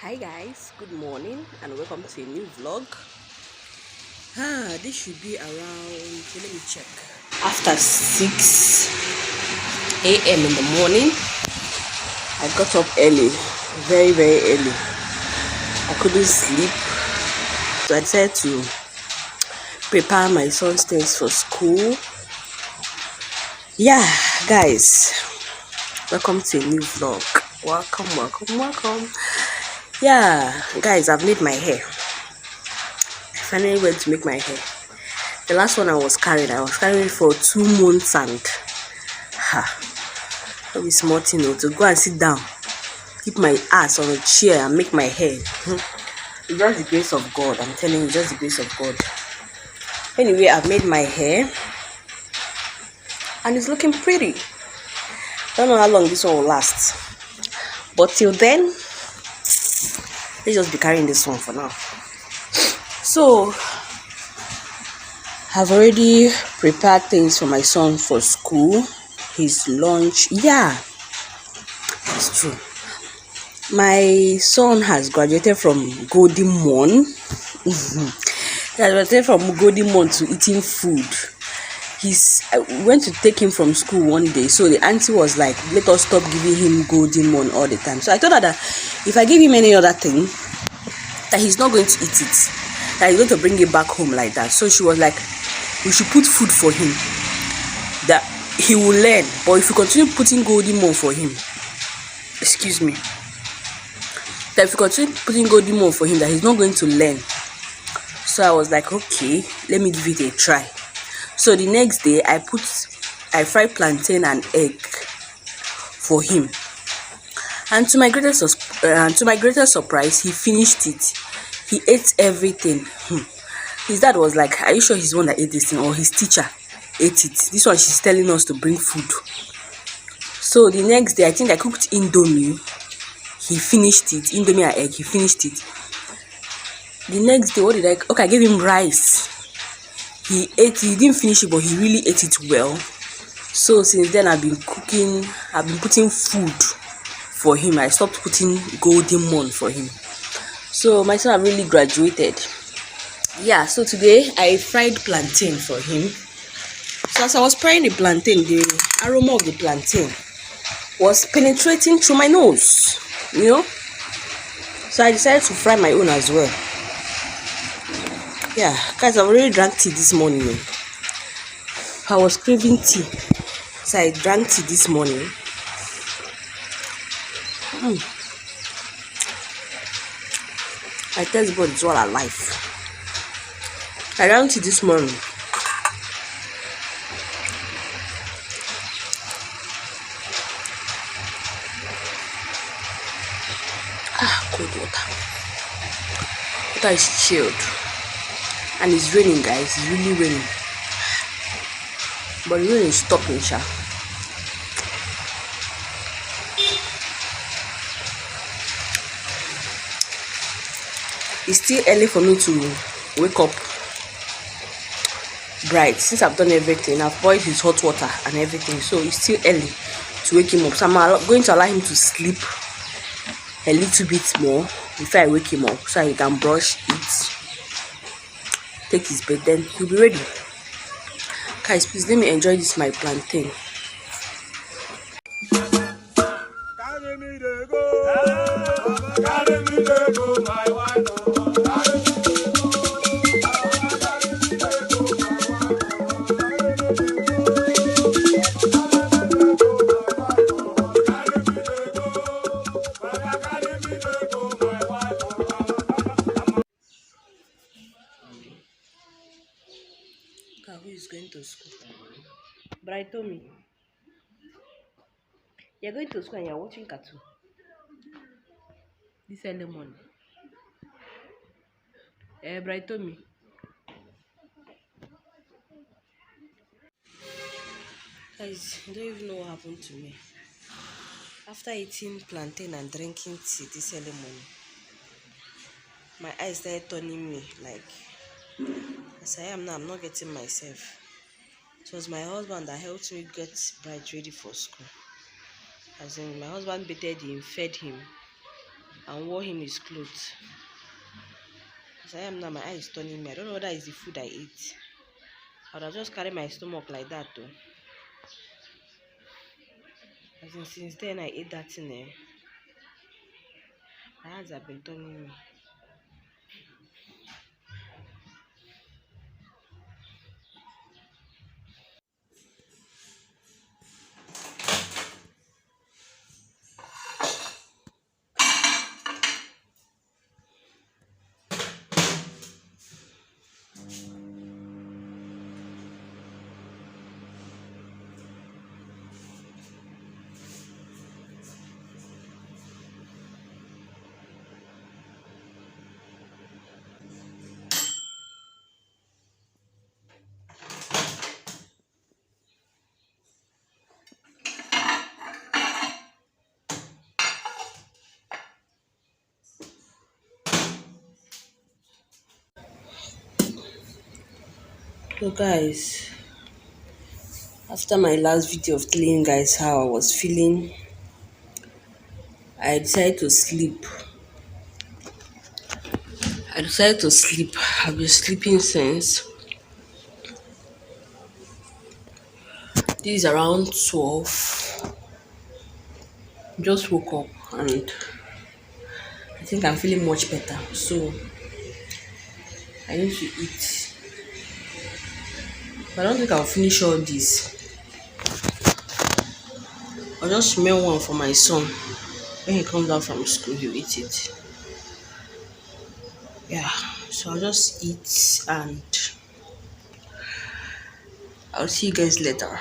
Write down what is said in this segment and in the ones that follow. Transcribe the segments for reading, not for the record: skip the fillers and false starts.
Hi guys, good morning and welcome to a new vlog. This should be around, let me check, after 6 a.m. in the morning. I got up early, very early. I couldn't sleep, so I decided to prepare my son's things for school. Yeah, guys, welcome to a new vlog. Welcome. Yeah, guys, I've made my hair. I finally went to make my hair. The last one I was carrying it for 2 months, and that be small thing to go and sit down, keep my ass on a chair and make my hair. It's just the grace of God. I'm telling you, just the grace of God. Anyway, I've made my hair and it's looking pretty. Don't know how long this one will last, but till then, let's just be carrying this one for now. So I've already prepared things for my son for school, his lunch. Yeah, it's true. My son has graduated from Golden Morn. He has graduated from Golden Morn to eating food. I went to take him from school one day, so the auntie was like, let us stop giving him Golden Morn all the time. So I told her that if I give him any other thing, that he's not going to eat it, that he's going to bring it back home like that. So she was like, we should put food for him, that he will learn. But if we continue putting Golden Morn for him, excuse me, that if we continue putting Golden Morn for him, that he's not going to learn. So I was like, okay, let me give it a try. So the next day, I fried plantain and egg for him, and to my greatest surprise, he finished it. He ate everything. His dad was like, are you sure he's the one that ate this thing, or his teacher ate it? This one, she's telling us to bring food. So the next day, I think I cooked Indomie. He finished it. Indomie and egg, he finished it. The next day, I gave him rice. He ate it. He didn't finish it, but he really ate it well. So since then, I've been putting food for him. I stopped putting Golden Morn for him. So my son really graduated. Yeah, so today I fried plantain for him. So as I was frying the plantain, the aroma of the plantain was penetrating through my nose, So I decided to fry my own as well. Yeah, guys, I already drank tea this morning. I was craving tea, so I drank tea this morning. I tell God it's all alive. I drank tea this morning. Cold water. Water is chilled. And it's raining, guys. It's really raining. But the rain is stopping, sha. It's still early for me to wake up bright. Since I've done everything, I've boiled his hot water and everything. So it's still early to wake him up. So I'm going to allow him to sleep a little bit more before I wake him up, so he can brush, eat, take his bed, then he'll be ready. Guys, please let me enjoy this my plantain. Who is going to school? Brightomi, you're going to school and you're watching cartoon this early morning. Brightomi. Guys, I don't even know what happened to me. After eating plantain and drinking tea this early morning, my eyes started turning me like, as I am now, I'm not getting myself. It was my husband that helped me get Bright ready for school. As in, my husband bathed him, fed him. and wore him his clothes. As I am now, my eye is turning me. I don't know whether it's the food I ate. I would have just carried my stomach like that though. As in, since then I ate that thing. My eyes have been turning me. So guys, after my last video of telling you guys how I was feeling, I decided to sleep. I've been sleeping since. This is around 12. Just woke up and I think I'm feeling much better. So I need to eat. But I don't think I'll finish all this. I'll just smell one for my son. When he comes out from school, he'll eat it. Yeah, so I'll just eat and I'll see you guys later.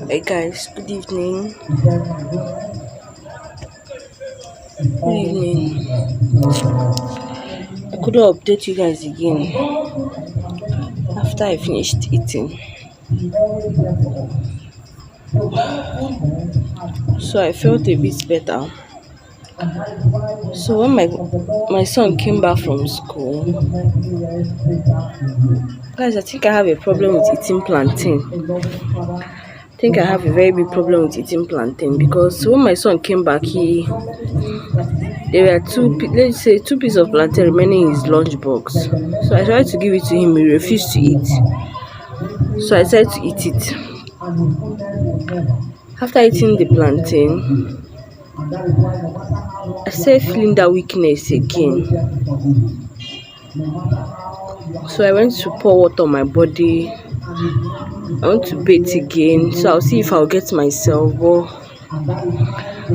Hey guys, good evening. Good evening. I couldn't update you guys again after I finished eating. So I felt a bit better. So when my son came back from school, guys, I think I have a problem with eating plantain. I think I have a very big problem with eating plantain because when my son came back, there were two pieces of plantain remaining in his lunch box. So I tried to give it to him, he refused to eat. So I decided to eat it. After eating the plantain, I started feeling that weakness again. So I went to pour water on my body. I want to bathe again, so I'll see if I'll get myself. But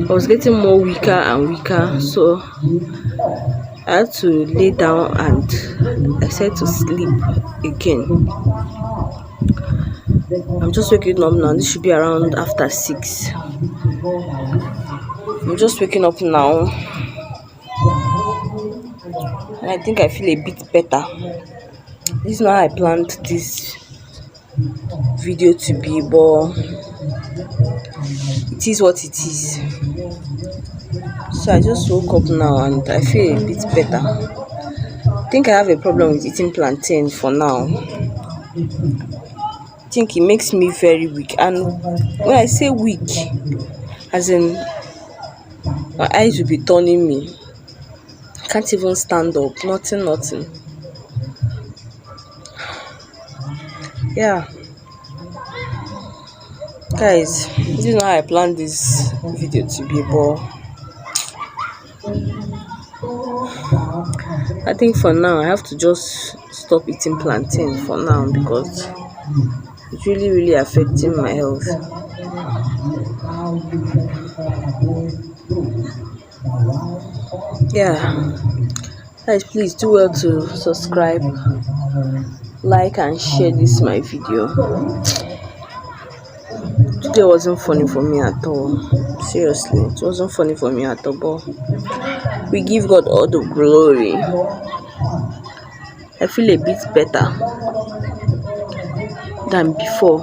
I was getting more weaker and weaker, so I had to lay down and I said to sleep again. I'm just waking up now. This should be around after 6. I'm just waking up now and I think I feel a bit better. This is not how I planned this video to be, but it is what it is. So I just woke up now and I feel a bit better. I think I have a problem with eating plantain for now. I think it makes me very weak, and when I say weak, as in my eyes will be turning me. I can't even stand up, nothing. Yeah, guys, this is not how I planned this video to be, but I think for now I have to just stop eating plantain for now because it's really affecting my health. Yeah, guys, please do well to subscribe, like and share this my video. Today wasn't funny for me at all. Seriously, it wasn't funny for me at all, but we give God all the glory. I feel a bit better than before.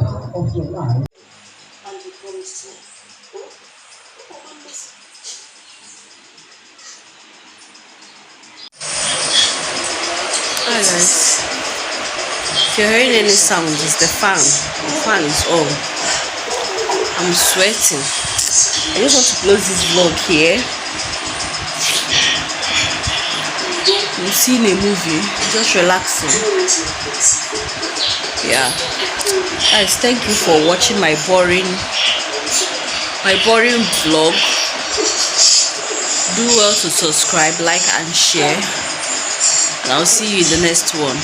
Hi guys, if you're hearing any sound, it's the fan. The fan is on. I'm sweating. I just want to close this vlog here. I'm seeing a movie, just relaxing. Yeah, guys, thank you for watching my boring vlog. Do well to subscribe, like, and share, and I'll see you in the next one.